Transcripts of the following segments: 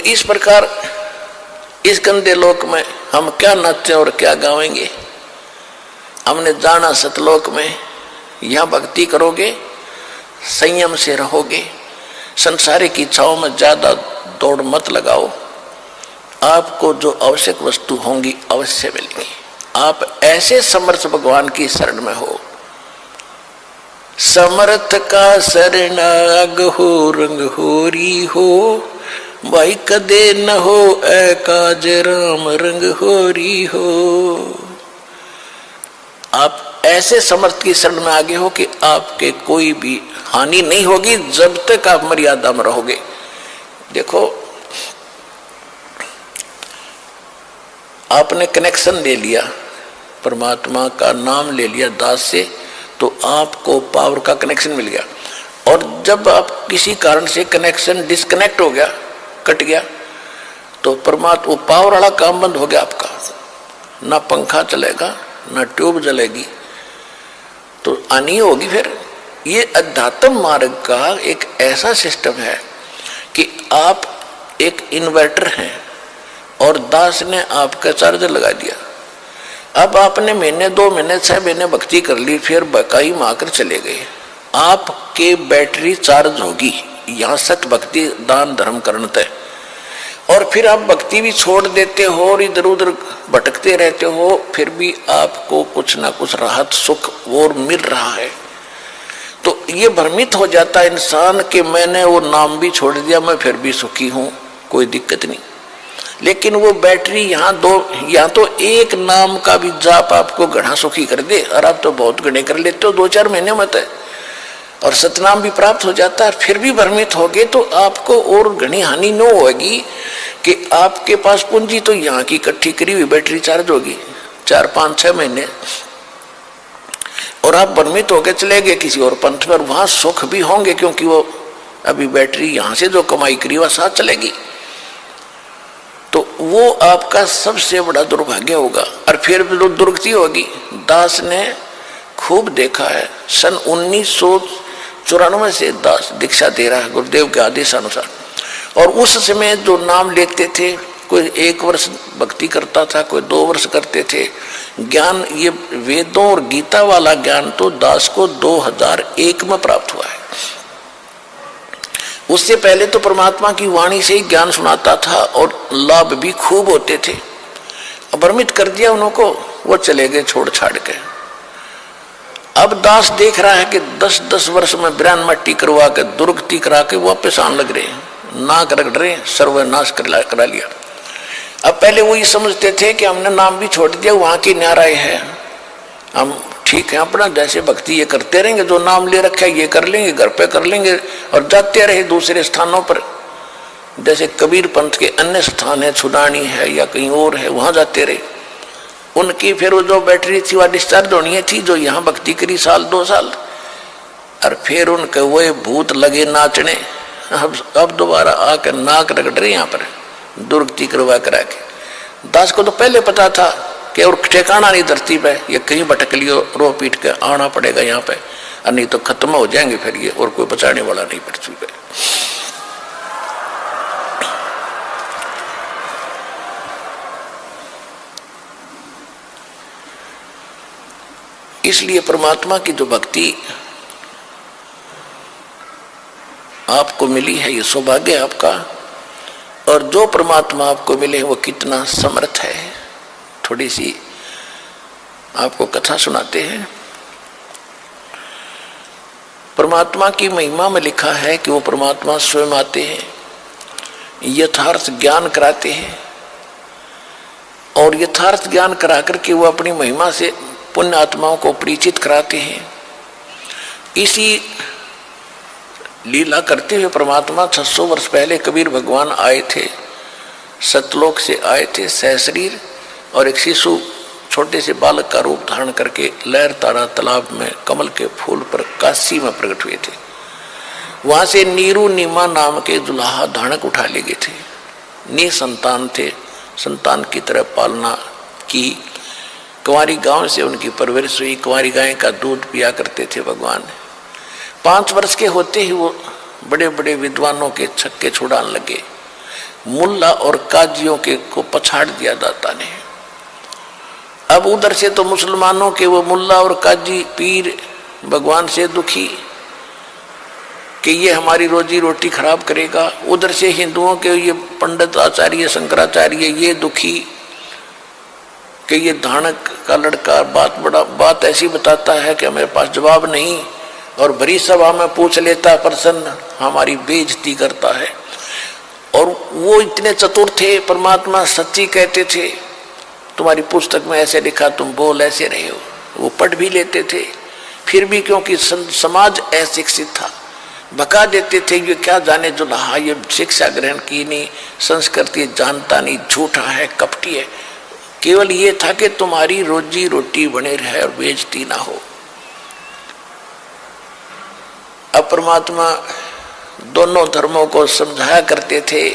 इस प्रकार इस गंदे लोक में हम क्या नाचे और क्या गावेंगे। हमने जाना सतलोक में, यहाँ भक्ति करोगे, संयम से रहोगे, संसारिक इच्छाओं में ज्यादा दौड़ मत लगाओ, आपको जो आवश्यक वस्तु होंगी अवश्य मिलेगी। आप ऐसे समर्थ भगवान की शरण में हो। समर्थ का शरणाग हो रंग होरी हो, भाई कदे न हो एकाज राम रंग होरी हो। आप ऐसे समर्थ की शरण में आगे हो कि आपके कोई भी हानि नहीं होगी जब तक आप मर्यादा में रहोगे। देखो, आपने कनेक्शन ले लिया, परमात्मा का नाम ले लिया दास से, तो आपको पावर का कनेक्शन मिल गया। और जब आप किसी कारण से कनेक्शन डिस्कनेक्ट हो गया, कट गया, तो परमात्मा वो पावर वाला काम बंद हो गया आपका। ना पंखा चलेगा, ना ट्यूब जलेगी, तो हानि होगी। फिर ये अध्यात्म मार्ग का एक ऐसा सिस्टम है कि आप एक इन्वर्टर हैं और दास ने आपका चार्जर लगा दिया। अब आपने महीने 2 महीने 6 महीने भक्ति कर ली, फिर बकाई माकर चले गए, आपके बैटरी चार्ज होगी। यहाँ सत भक्ति दान धर्म करण तय। और फिर आप भक्ति भी छोड़ देते हो और इधर उधर भटकते रहते हो, फिर भी आपको कुछ ना कुछ राहत सुख और मिल रहा है। तो ये भ्रमित हो जाता है इंसान कि मैंने वो नाम भी छोड़ दिया, मैं फिर भी सुखी हूँ, कोई दिक्कत नहीं। लेकिन वो बैटरी यहाँ तो एक नाम का भी जाप आपको घना सुखी कर दे, और आप तो बहुत घने कर लेते हो 2-4 महीने मत है, और सतनाम भी प्राप्त हो जाता है, फिर भी भ्रमित हो गए, तो आपको और घनी हानि न होगी कि आपके पास पूंजी तो यहाँ की इकट्ठी करी हुई बैटरी चार्ज होगी 4-5-6 महीने, और आप भ्रमित होकर चले गए किसी और पंथ पर। वहां सुख भी होंगे क्योंकि वो अभी बैटरी यहाँ से जो कमाई करी वह साथ चलेगी। तो वो आपका सबसे बड़ा दुर्भाग्य होगा, और फिर भी दुर्गति होगी। दास ने खूब देखा है, सन 1994 से दास दीक्षा दे रहा है गुरुदेव के आदेशानुसार। और उस समय जो नाम लेते थे, कोई 1 वर्ष भक्ति करता था, कोई 2 वर्ष करते थे। ज्ञान, ये वेदों और गीता वाला ज्ञान तो दास को 2001 में प्राप्त हुआ है। उससे पहले तो परमात्मा की वाणी से ही ज्ञान सुनाता था और लाभ भी खूब होते थे। भ्रमित कर दिया उनको, वो चले गए छोड़ छाड़ के। अब दास देख रहा है कि 10-10 वर्ष में ब्रान मट्टी करवा के दुर्गति करा के वापस आने लग रहे, नाक रगड़ रहे, सर्वनाश करा लिया। अब पहले वो ये समझते थे कि हमने नाम भी छोड़ दिया, वहां की न्याराय है, हम ठीक है अपना जैसे भक्ति ये करते रहेंगे, जो नाम ले रखा है ये कर लेंगे, घर पे कर लेंगे, और जाते रहे दूसरे स्थानों पर। जैसे कबीर पंथ के अन्य स्थान है, छुडानी है या कहीं और है, वहां जाते रहे। उनकी फिर वो जो बैटरी थी वह डिस्चार्ज होनी थी, जो यहाँ भक्ति करी 1-2 साल, और फिर उनके वो भूत लगे नाचने। अब दोबारा आकर नाक रगड़ रहे यहाँ पर दुर्गति करवा करा के। दास को तो पहले पता था कि और ठिकाना नहीं धरती पे, ये कहीं भटक लियो, रो पीट के आना पड़ेगा यहाँ पे, और नहीं तो खत्म हो जाएंगे फिर ये, और कोई बचाने वाला नहीं पृथ्वी पे। इसलिए परमात्मा की जो भक्ति आपको मिली है, ये सौभाग्य है आपका। और जो परमात्मा आपको मिले वो कितना समर्थ है। थोड़ी सी आपको कथा सुनाते हैं। परमात्मा की महिमा में लिखा है कि वो परमात्मा स्वयं आते हैं, यथार्थ ज्ञान कराते हैं, और यथार्थ ज्ञान करा करके वो अपनी महिमा से पुण्य आत्माओं को परिचित कराते हैं। इसी लीला करते हुए परमात्मा 600 वर्ष पहले कबीर भगवान आए थे, सतलोक से आए थे सहशरीर, और एक शिशु छोटे से बालक का रूप धारण करके लहर तारा तालाब में कमल के फूल पर काशी में प्रकट हुए थे। वहां से नीरू नीमा नाम के दुल्हा धानक उठा ले गए थे। निसंतान थे, संतान की तरह पालना की। कुंवारी गांव से उनकी परवरिश हुई, कुंवारी गाय का दूध पिया करते थे भगवान। 5 वर्ष के होते ही वो बड़े बड़े विद्वानों के छक्के छुड़ाने लगे। मुल्ला और काजियों के को पछाड़ दिया दाता ने। अब उधर से तो मुसलमानों के वो मुल्ला और काजी पीर भगवान से दुखी कि ये हमारी रोजी रोटी खराब करेगा, उधर से हिंदुओं के ये पंडित आचार्य शंकराचार्य ये दुखी कि ये धानक का लड़का बात ऐसी बताता है कि हमारे पास जवाब नहीं, और भरी सभा में पूछ लेता प्रसन्न, हमारी बेइज्जती करता है। और वो इतने चतुर थे, परमात्मा सच्ची कहते थे, तुम्हारी पुस्तक में ऐसे लिखा, तुम बोल ऐसे रहे हो। वो पढ़ भी लेते थे, फिर भी क्योंकि समाज अशिक्षित था भगा देते थे, ये क्या जाने जो रहा, ये शिक्षा ग्रहण की नहीं, संस्कृति जानता नहीं, झूठा है, कपटी है। केवल ये था कि तुम्हारी रोजी रोटी बने रहे और बेइज्जती ना हो। अब परमात्मा दोनों धर्मों को समझाया करते थे,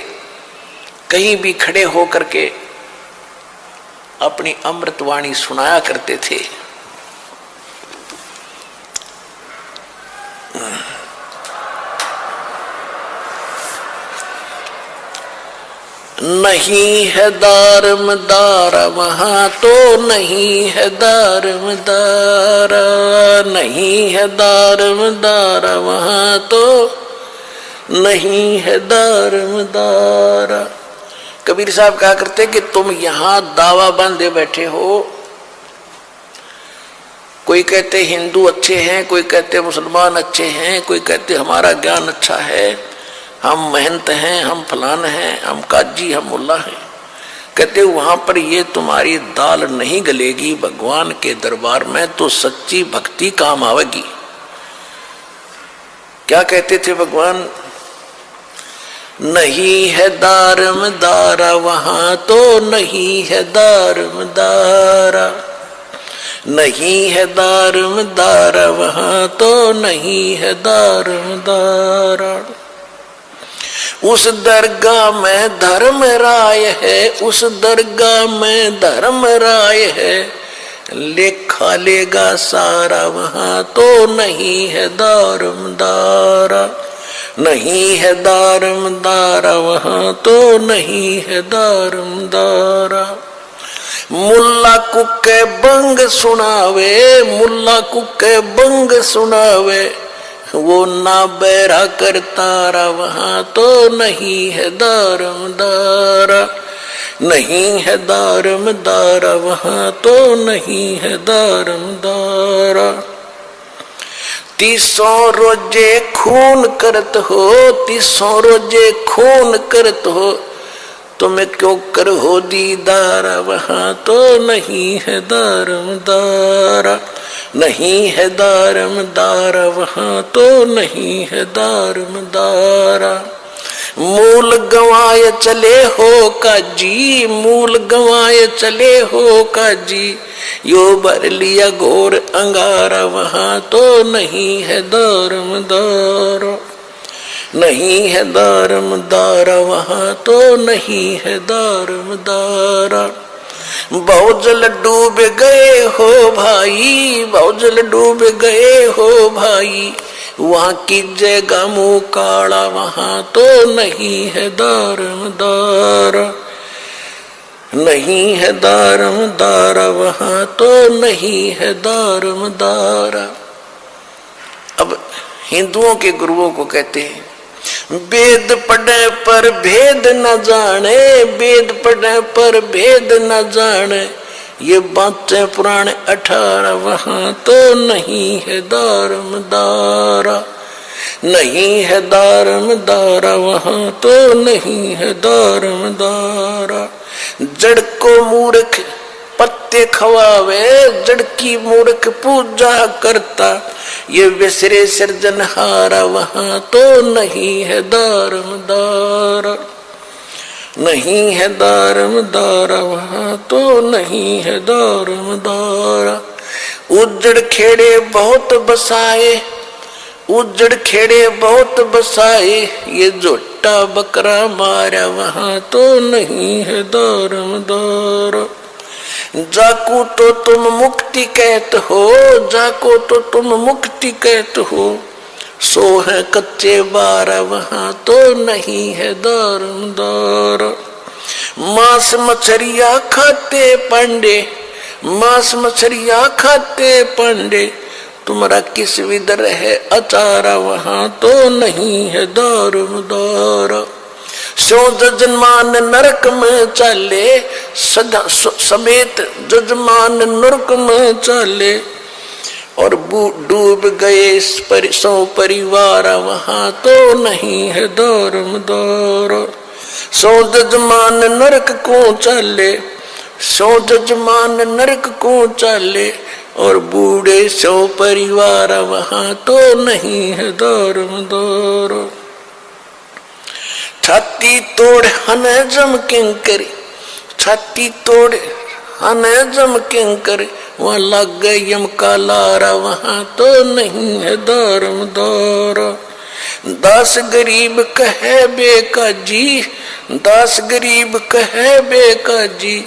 कहीं भी खड़े हो करके अपनी अमृतवाणी सुनाया करते थे। नहीं है दारमदारा वहां तो नहीं है दारमदारा, नहीं है दारमदारा वहां तो नहीं है दारमदारा। कबीर साहब कहा करते कि तुम यहां दावा बांधे बैठे हो, कोई कहते हिंदू अच्छे हैं, कोई कहते मुसलमान अच्छे हैं, कोई कहते हमारा ज्ञान अच्छा है, हम महंत हैं, हम फलान हैं, हम काजी, हम मुल्ला हैं। कहते वहां पर ये तुम्हारी दाल नहीं गलेगी भगवान के दरबार में, तो सच्ची भक्ति काम आवेगी। क्या कहते थे भगवान? नहीं है दारमदारा वहां तो नहीं है दारमदारा, नहीं है दारमदारा वहां तो नहीं है दारमदारा। उस दरगाह में धर्म राय है, उस दरगाह में धर्म राय है, लेखा लेगा सारा वहां तो नहीं है दारमदारा, नहीं है दारमदारा वहां तो नहीं है दारमदारा। मुल्ला कुके बंग सुनावे, मुल्ला कुके बंग सुनावे, वो ना बैरा करतारा वहां तो नहीं है दारमदारा, नहीं है दारमदारा वहां तो नहीं है दारमदारा। 300 रोजे खून करत हो, 300 रोजे खून करत हो, तुम्हें क्यों कर हो दीदारा वहां तो नहीं है दारमदारा, नहीं है दारमदारा वहां तो नहीं है दारमदारा। मूल गंवाए चले हो काजी, मूल गंवाए चले हो काजी, यो भर लिया घोर अंगारा वहां तो नहीं है दारमदारा, नहीं है दारमदारा वहां तो नहीं है दारमदारा। बहुत जल डूब गए हो भाई, बहुत जल डूब गए हो भाई, वहां की जगह मुंह काला वहां तो नहीं है दारमदारा, नहीं है दारमदारा वहां तो नहीं है दारमदारा। अब हिंदुओं के गुरुओं को कहते हैं वेद पढ़े पर भेद न जाने, वेद पढ़े पर भेद न जाने, ये बातें पुराने 18 वहां तो नहीं है दारमदारा, नहीं है दारमदारा वहां तो नहीं है दारमदारा। जड़ को मूर्ख पत्ते खवावे, जड़ की मूर्ख पूजा करता, ये विसरे सृजनहारा वहां तो नहीं है दारमदारा, नहीं है दारमदारा वहां तो नहीं है दारमदारा। उजड़ खेड़े बहुत बसाए, उजड़ खेड़े बहुत बसाए, ये झोटा बकरा मारा वहां तो नहीं है दारमदारा। जाको तो तुम मुक्ति कहते हो, जाको तो तुम मुक्ति कहते हो, सो है कच्चे बारा वहां तो नहीं है दारमदारा, मांस मछरिया खाते पांडे, मांस मछरिया खाते पांडे, तुम्हारा किस विदर है अचारा, वहां तो नहीं है दारुमदारा। सो जजमान नरक में चाले, सदा समेत जजमान नरक में चाले, और डूब गए सौ परिवार, वहां तो नहीं है दारुमदारा। सो जजमान नरक को चाले, सो जजमान नरक को चाले, और बूढ़े सौ परिवार, वहां तो नहीं है दारुमदारा। छाती तोड़ हने जम किंकर, छाती तोड़ हने जम किंकर, वहां लग गए यम का लारा, वहां तो नहीं है दारुमदारा। दास गरीब कहे बेकाजी, दास गरीब कहे बेकाजी,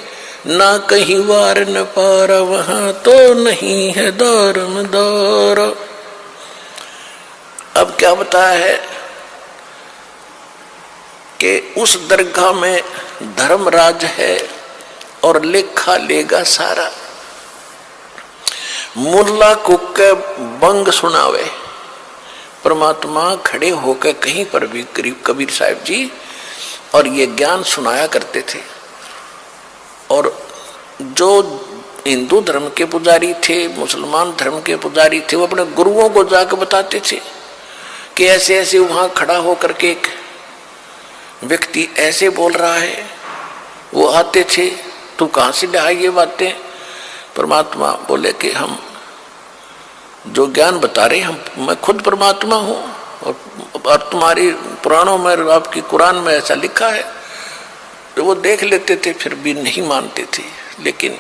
ना कहीं वार न पारा, वहां तो नहीं है दारुमदारा। अब क्या बताया है कि उस दरगाह में धर्मराज है और लेखा लेगा सारा। मुल्ला को के बंग सुनावे, परमात्मा खड़े होकर कहीं पर भी कबीर साहब जी और ये ज्ञान सुनाया करते थे। और जो हिंदू धर्म के पुजारी थे, मुसलमान धर्म के पुजारी थे, वो अपने गुरुओं को जाकर बताते थे कि ऐसे ऐसे वहां खड़ा होकर के एक व्यक्ति ऐसे बोल रहा है। वो आते थे, तू कहां से लाया ये बातें? परमात्मा बोले कि हम जो ज्ञान बता रहे हम, मैं खुद परमात्मा हूं, और तुम्हारी पुराणों में, आपकी कुरान में ऐसा लिखा है। तो वो देख लेते थे, फिर भी नहीं मानते थे। लेकिन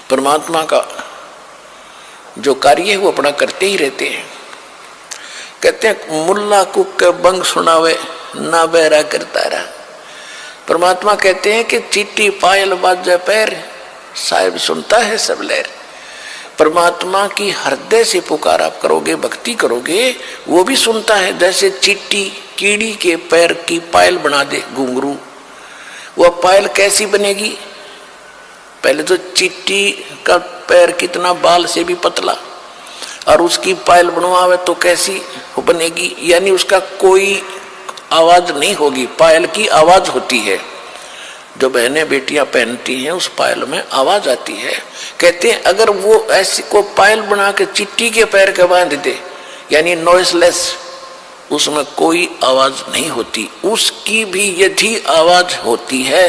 परमात्मा का जो कार्य है वो अपना करते ही रहते हैं। कहते हैं मुल्ला कुक बंग सुनावे, ना बहरा करता रहा। परमात्मा कहते हैं कि चीटी पायल बाजे पैर, साहिब सुनता है सब लहर। परमात्मा की हृदय से पुकार आप करोगे, भक्ति करोगे, वो भी सुनता है। जैसे चीटी कीड़ी के पैर की पायल बना दे घुंघरू, वह पायल कैसी बनेगी? पहले तो चीटी का पैर कितना बाल से भी पतला, और उसकी पायल बनवावे तो कैसी बनेगी? यानी उसका कोई आवाज नहीं होगी, पायल की आवाज होती है। जो बहनें बेटियां पहनती हैं उस पायल में आवाज आती है। कहते हैं अगर वो ऐसी को पायल बना के चिट्टी के पैर के बांध दे, यानी नॉइसलेस, उसमें कोई आवाज नहीं होती। उसकी भी यदि आवाज होती है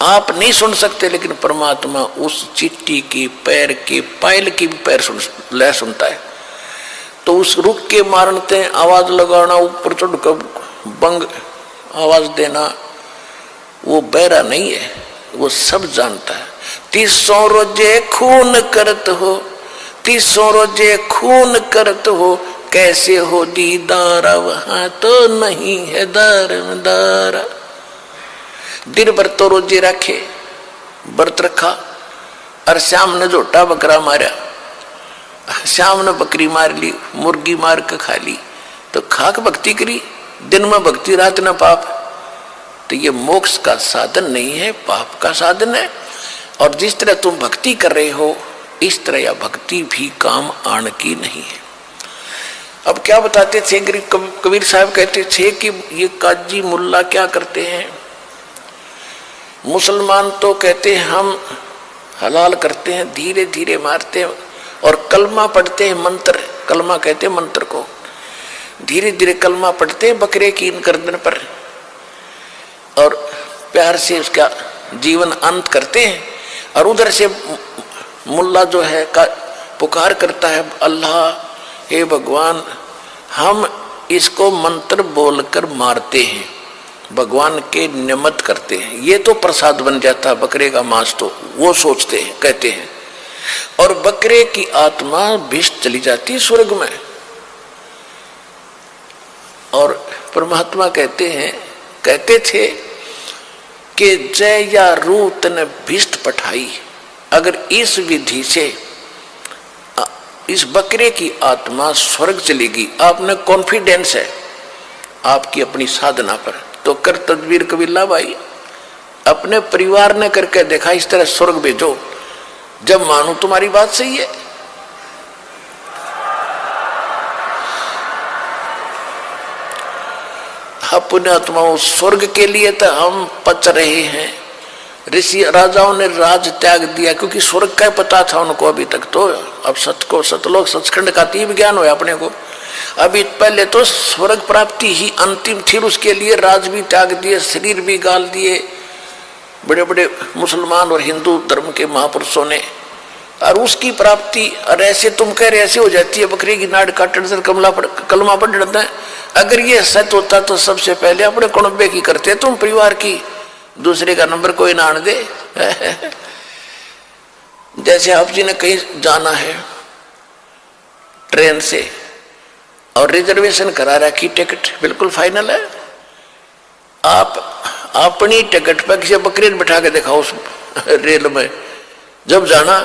आप नहीं सुन सकते, लेकिन परमात्मा उस चिट्टी की पैर की पायल की भी पैर लय सुनता है। तो उस रुक के मारते आवाज लगाना, ऊपर चढ़कर बंग आवाज देना, वो बहरा नहीं है, वो सब जानता है। 300 रोजे खून करत हो, 300 रोजे खून करत हो, कैसे हो दीदारा, वहां तो नहीं है दारमदारा। दिन भर तो रोजे रखे, व्रत रखा, और शाम ने झोटा बकरा मारा, शाम ने बकरी मार ली, मुर्गी मार के खा ली, तो खाक भक्ति करी। दिन में भक्ति, रात न पाप। तो ये मोक्ष का साधन नहीं है, पाप का साधन है। और जिस तरह तुम भक्ति कर रहे हो, इस तरह यह भक्ति भी काम आने की नहीं है। अब क्या बताते थे कबीर साहब? कहते थे कि ये काजी मुल्ला क्या करते हैं, मुसलमान तो कहते हैं हम हलाल करते हैं, धीरे धीरे मारते हैं, और कलमा पढ़ते हैं, मंत्र, कलमा कहते हैं मंत्र को, धीरे धीरे कलमा पढ़ते हैं बकरे की इन गर्दन पर, और प्यार से उसका जीवन अंत करते हैं। और उधर से मुल्ला जो है का पुकार करता है, अल्लाह, हे भगवान, हम इसको मंत्र बोलकर मारते हैं, भगवान के निमित्त करते हैं, ये तो प्रसाद बन जाता है बकरे का मांस, तो वो सोचते हैं, कहते हैं। और बकरे की आत्मा भिष्ट चली जाती है स्वर्ग में। और परमात्मा कहते हैं, कहते थे कि जय या रूत ने भिष्ट पठाई। अगर इस विधि से इस बकरे की आत्मा स्वर्ग चलेगी, आपने कॉन्फिडेंस है आपकी अपनी साधना पर, तो कर तदबीर कबीला भाई, अपने परिवार ने करके देखा इस तरह स्वर्ग भेजो, जब मानो तुम्हारी बात सही है। अपने आत्माओं स्वर्ग के लिए तो हम पच रहे हैं। ऋषि राजाओं ने राज त्याग दिया क्योंकि स्वर्ग का पता था उनको अभी तक। तो अब सतलोक सचखंड का तीव्र ज्ञान हुआ अपने को। अभी पहले तो स्वर्ग प्राप्ति ही अंतिम थी, उसके लिए राज भी त्याग दिए, शरीर भी गाल दिए बड़े बड़े मुसलमान और हिंदू धर्म के महापुरुषों ने। और उसकी प्राप्ति, और ऐसे तुम कह रहे ऐसे हो जाती है, बकरी की नाड़ काटने से कलमा पढ़ जाता है। अगर ये सत्य होता तो सबसे पहले अपने कुणबे की करते तुम, परिवार की, दूसरे का नंबर कोई ना आने दे। जैसे आप जी ने कहीं जाना है ट्रेन से और रिजर्वेशन करा रखी, टिकट बिल्कुल फाइनल है, आप अपनी टिकट पर किसी बकरी बिठा के दिखाओ उस रेल में जब जाना,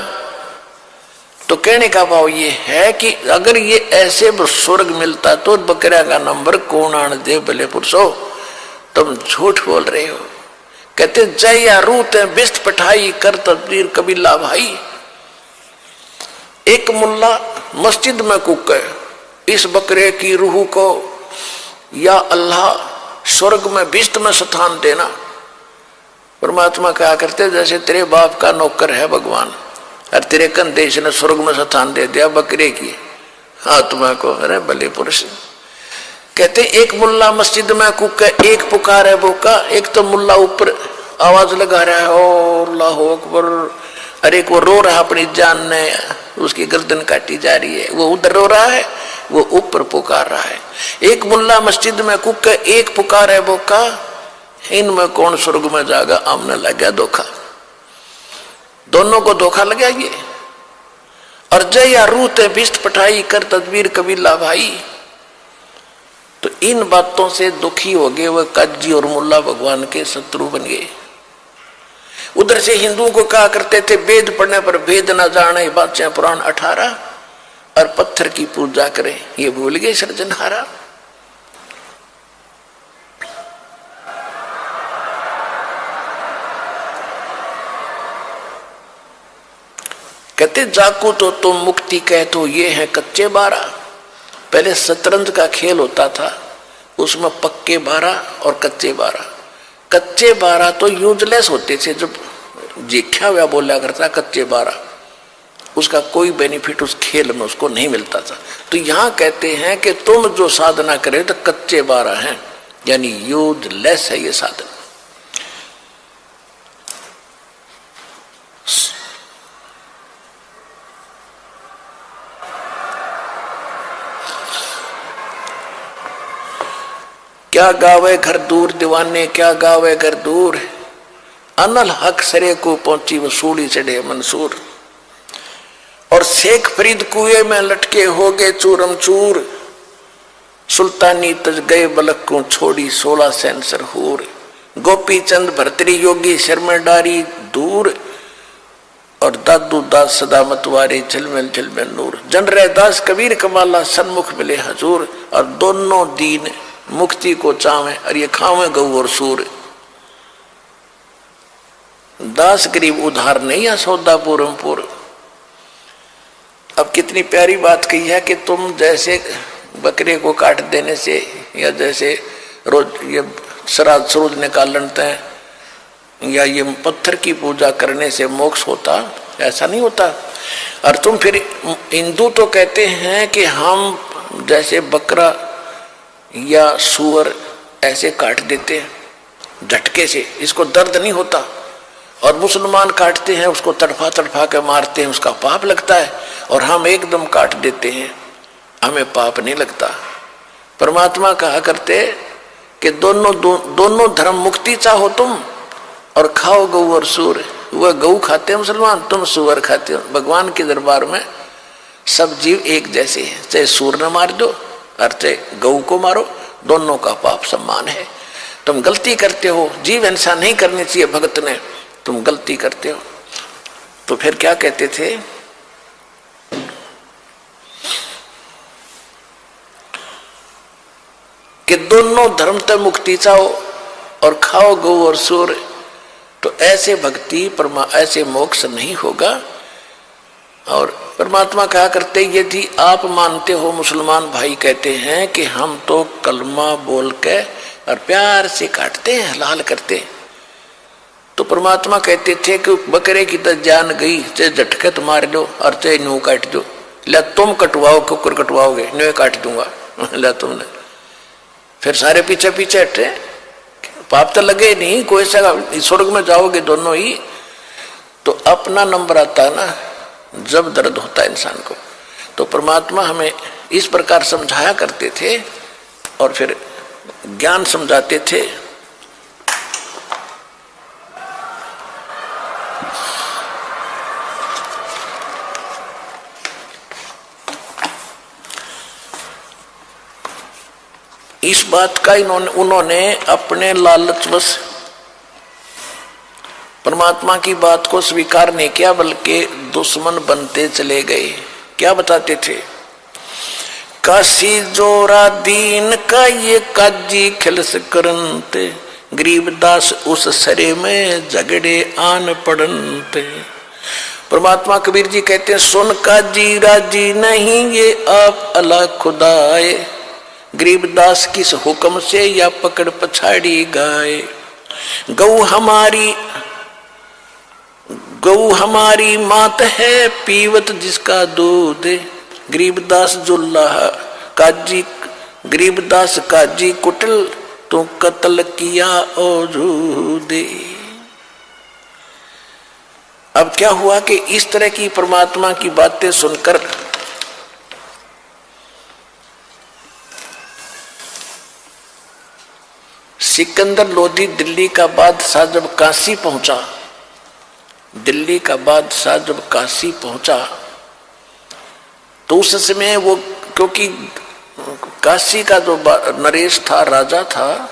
तो कहने का भाव ये है कि अगर ये ऐसे स्वर्ग मिलता तो बकरिया का नंबर कौन आने दे। भले पुरुषो तुम झूठ बोल रहे हो। कहते जय या रूत बिस्त पठाई कर तदबीर कबीला भाई। एक मुल्ला मस्जिद में कूके इस बकरे की रूह को या अल्लाह स्वर्ग में बिस्त में स्थान देना। परमात्मा कहा करते जैसे तेरे बाप का नौकर है भगवान और तेरे कंधे ने स्वर्ग में स्थान दे दिया बकरे की आत्मा को। अरे भले पुरुष। कहते एक मुल्ला मस्जिद में कूके एक पुकार है बोका। एक तो मुल्ला ऊपर आवाज लगा रहा है और अल्लाह अकबर, अरे एक वो रो रहा अपनी जान ने, उसकी गर्दन काटी जा रही है, वो उधर रो रहा है, वो ऊपर पुकार रहा है। एक मुल्ला मस्जिद में कूके एक पुकार है बोका, इनमें कौन स्वर्ग में जाएगा। आमने लग गया धोखा, दोनों को धोखा लगा ये। और जय या रूते बिस्त पठाई कर तदबीर कबीला भाई। तो इन बातों से दुखी हो गए वह काजी और मुल्ला भगवान के शत्रु बन गए। उधर से हिंदुओं को कहा करते थे वेद पढ़ने पर भेद न जाने, बादशाह पुराण 18, और पत्थर की पूजा करें, ये भूल गए सृजनहारा। कहते जाको तो तुम मुक्ति कह तो ये है कच्चे 12। पहले शतरंज का खेल होता था, उसमें पक्के 12 और कच्चे 12। कच्चे 12 तो यूजलेस होते थे, जब जीख्या हुआ बोला करता कच्चे 12, उसका कोई बेनिफिट उस खेल में उसको नहीं मिलता था। तो यहां कहते हैं कि तुम जो साधना करे तो कच्चे 12 हैं, यानी यूजलेस है ये साधना। क्या गावे घर दूर दीवाने, क्या गावे घर दूर, अनल हक सरे को पहुंची वसूली चढ़े मंसूर। और शेख फरीद कुएं में लटके हो गए चूरम चूर, सुल्तानी तज गए बलक को छोड़ी 16 सेंसर हूर। गोपी चंद भरतरी योगी शर्म डारी दूर, और दादू दास सदा मतवारे झलमिल झलमिल नूर। जन रे दास कबीर कमाला सन्मुख मिले हजूर, और दोनों दीन मुक्ति को चावे और ये खावे गऊ और सूर। दास गरीब उधार नहीं या सौदा पूरमपुर। अब कितनी प्यारी बात कही है कि तुम जैसे बकरे को काट देने से या जैसे रोज ये श्राद्ध सरोज निकालने हैं या ये पत्थर की पूजा करने से मोक्ष होता, ऐसा नहीं होता। और तुम फिर हिंदू तो कहते हैं कि हम जैसे बकरा या सूअर ऐसे काट देते हैं झटके से, इसको दर्द नहीं होता। और मुसलमान काटते हैं उसको तड़फा तड़फा के मारते हैं, उसका पाप लगता है। और हम एकदम काट देते हैं, हमें पाप नहीं लगता। परमात्मा कहा करते कि दोनों धर्म मुक्ति चाहो तुम और खाओ गऊ और सूर। वह गऊ खाते हैं मुसलमान, तुम सूअर खाते हो। भगवान के दरबार में सब जीव एक जैसे हैं, चाहे सूर न मार दो और चाहे गऊ को मारो, दोनों का पाप समान है। तुम गलती करते हो, जीव हिंसा नहीं करनी चाहिए भगत ने, तुम गलती करते हो। तो फिर क्या कहते थे कि दोनों धर्म तक मुक्ति चाहो और खाओ गऊ और सूर। तो ऐसे भक्ति ऐसे मोक्ष नहीं होगा। और परमात्मा कहा करते, यदि आप मानते हो, मुसलमान भाई कहते हैं कि हम तो कलमा बोल के और प्यार से काटते हैं, हलाल करते हैं, तो परमात्मा कहते थे कि बकरे की तो जान गई, चाहे झटके तो मार लो और चाहे न्यू काट दो। ला तुम कटवाओ, कुकर कटवाओगे, न्यू काट दूंगा। ला तुमने फिर सारे पीछे पीछे हटे, पाप तो लगे नहीं, कोई सा स्वर्ग में जाओगे दोनों ही। तो अपना नंबर आता है ना जब दर्द होता है इंसान को। तो परमात्मा हमें इस प्रकार समझाया करते थे और फिर ज्ञान समझाते थे। इस बात का उन्होंने अपने लालचवश परमात्मा की बात को स्वीकार नहीं किया, बल्कि दुश्मन बनते चले गए। क्या बताते थे? काशी जोरा दीन का ये काजी खिलस करनते, गरीबदास उस सरे में झगड़े आन पड़नते। परमात्मा कबीर जी कहते हैं, सुन काजी राजी नहीं ये आप अल्लाह खुदाए, गरीबदास किस हुक्म से या पकड़ पछाड़ी गाए। गऊ हमारी मात है पीवत जिसका दूध, गरीबदास जुल्लाह काजी, गरीबदास काजी कुटल तो कत्ल किया औजूदे। अब क्या हुआ कि इस तरह की परमात्मा की बातें सुनकर सिकंदर लोधी दिल्ली का बादशाह जब काशी पहुंचा, दिल्ली का बादशाह जब काशी पहुंचा तो उस समय वो, क्योंकि काशी का जो नरेश था, राजा था,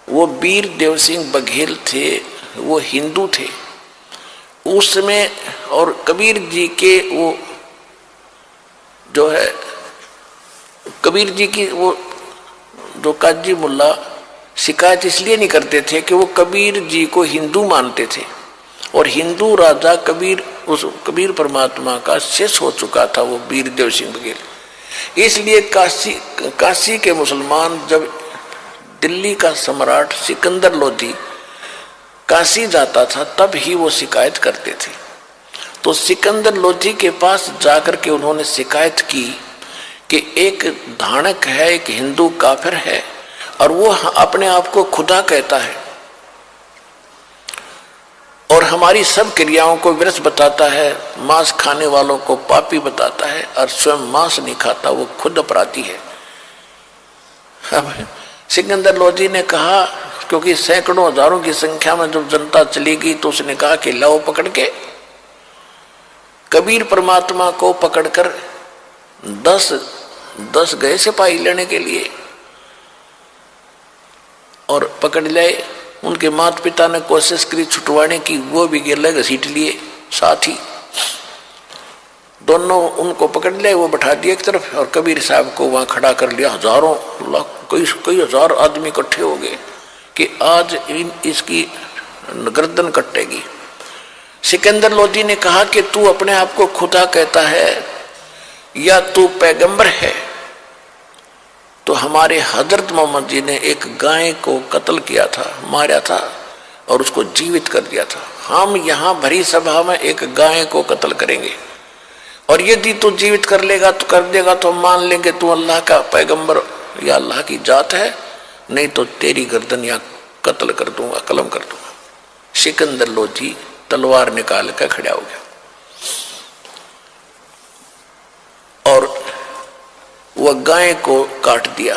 वो वीर देव सिंह बघेल थे, वो हिंदू थे उस समय। और कबीर जी के वो जो है, कबीर जी की वो जो काजी मुल्ला शिकायत इसलिए नहीं करते थे कि वो कबीर जी को हिंदू मानते थे, और हिंदू राजा कबीर, उस कबीर परमात्मा का शेष हो चुका था वो वीर देव सिंह बघेल। इसलिए काशी के मुसलमान जब दिल्ली का सम्राट सिकंदर लोधी काशी जाता था तब ही वो शिकायत करते थे। तो सिकंदर लोधी के पास जाकर के उन्होंने शिकायत की कि एक धानक है, एक हिंदू काफिर है, और वो अपने आप को खुदा कहता है और हमारी सब क्रियाओं को व्यर्थ बताता है, मांस खाने वालों को पापी बताता है, और स्वयं मांस नहीं खाता, वो खुद अपराधी है। अब सिकंदर लोधी ने कहा, क्योंकि सैकड़ों हजारों की संख्या में जब जनता चली गई तो उसने कहा कि लाओ पकड़ के कबीर परमात्मा को पकड़कर 10 गए सिपाही लेने के लिए, और पकड़ लाए। उनके माता पिता ने कोशिश करी छुटवाने की, वो भी गिरले घसीट लिए साथ ही। दोनों उनको पकड़ लिया, वो बैठा दिया एक तरफ, और कबीर साहब को वहां खड़ा कर लिया। हजारों कई हजार आदमी इकट्ठे हो गए कि आज इसकी गर्दन कटेगी। सिकंदर लोधी ने कहा कि तू अपने आप को खुदा कहता है या तू पैगंबर है? तो हमारे हजरत मोहम्मद जी ने एक गाय को कत्ल किया था, मारा था और उसको जीवित कर दिया था। हम यहाँ भरी सभा में एक गाय को कत्ल करेंगे, और यदि तू जीवित कर लेगा तो कर देगा तो हम मान लेंगे तू अल्लाह का पैगंबर या अल्लाह की जात है, नहीं तो तेरी गर्दन या कत्ल कर दूंगा, कलम कर दूंगा। सिकंदर लोधी तलवार निकाल कर खड़ा हो गया और वह गाय को काट दिया।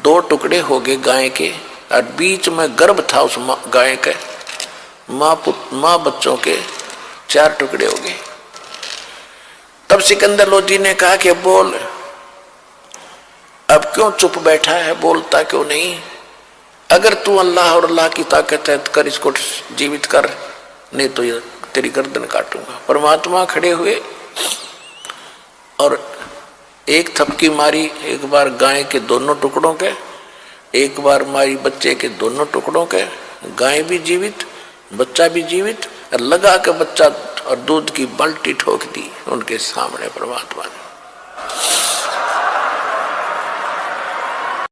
2 टुकड़े हो गए गाय के, और बीच में गर्भ था उस गाय के, माँ बच्चों के 4 टुकड़े हो गए। तब सिकंदर लोधी ने कहा कि बोल, अब क्यों चुप बैठा है, बोलता क्यों नहीं? अगर तू अल्लाह और अल्लाह की ताकत है तो कर, इसको जीवित कर, नहीं तो ये तेरी गर्दन काटूंगा। परमात्मा खड़े हुए और एक थपकी मारी एक बार गाय के दोनों टुकड़ों के, एक बार मारी बच्चे के दोनों टुकड़ों के, गाय भी जीवित बच्चा भी जीवित, लगा के बच्चा और दूध की बाल्टी ठोक दी उनके सामने परमात्मा ने।